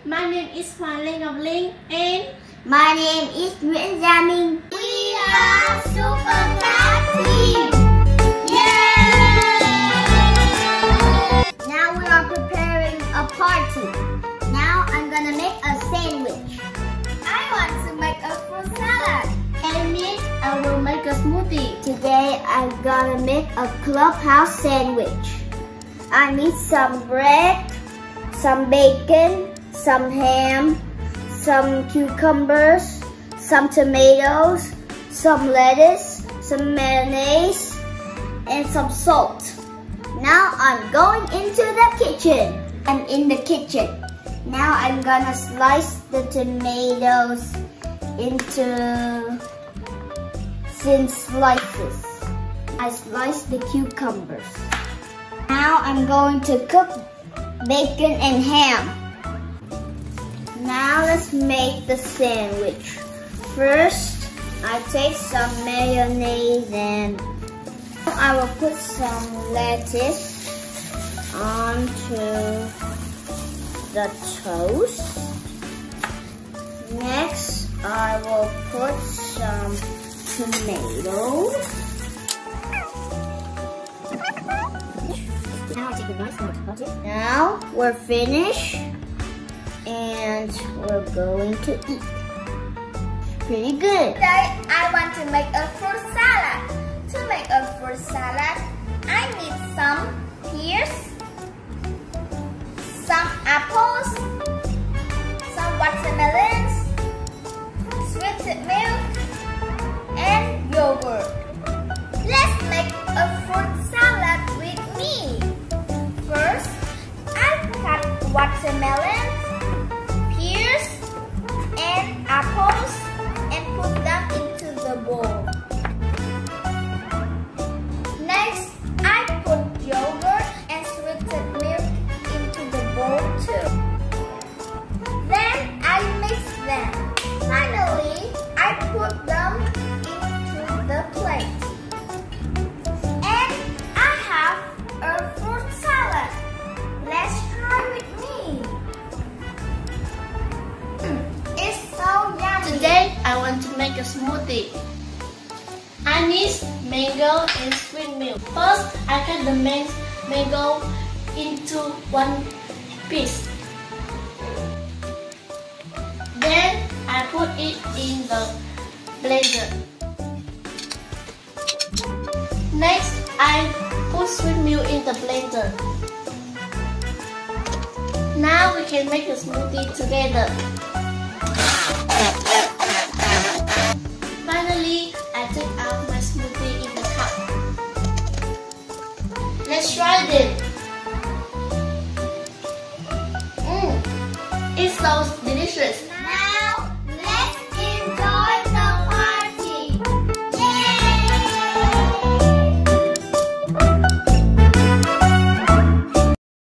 My name is Hoàng Linh Ngọc Linh and my name is Nguyễn Gia Minh. We are Super Cat Team. Yay! Now we are preparing a party. Now I'm gonna make a sandwich. I want to make a fruit salad. and me, I will make a smoothie. Today I'm gonna make a clubhouse sandwich. I need some bread, some bacon, some ham, some cucumbers, some tomatoes, some lettuce, some mayonnaise, and some salt. Now I'm going into the kitchen. I'm in the kitchen. Now I'm gonna slice the tomatoes into thin slices. I slice the cucumbers. Now I'm going to cook bacon and ham. Now let's make the sandwich. First, I take some mayonnaise and I will put some lettuce onto the toast. Next, I will put some tomatoes. Now we're finished and we're going to eat. Pretty good. Today I want to make a fruit salad. To make a fruit salad, I need some pears, some apples, some watermelons, sweetened milk, and yogurt. Let's make a fruit salad with me. First, I cut watermelons, pears, and apples and put them into the bowl. Next, I put yogurt and sweetened milk into the bowl too. Then I mix them. Finally, I put them into the plate. And I have a fruit salad. Let's try with me. It's so yummy. Today I want to make a smoothie. I need mango and sweet milk. First, I cut the mango into one piece. Then I put it in the blender. Next, I put sweet milk in the blender. Now we can make a smoothie together. Finally, I take out my smoothie in the cup. Let's try it.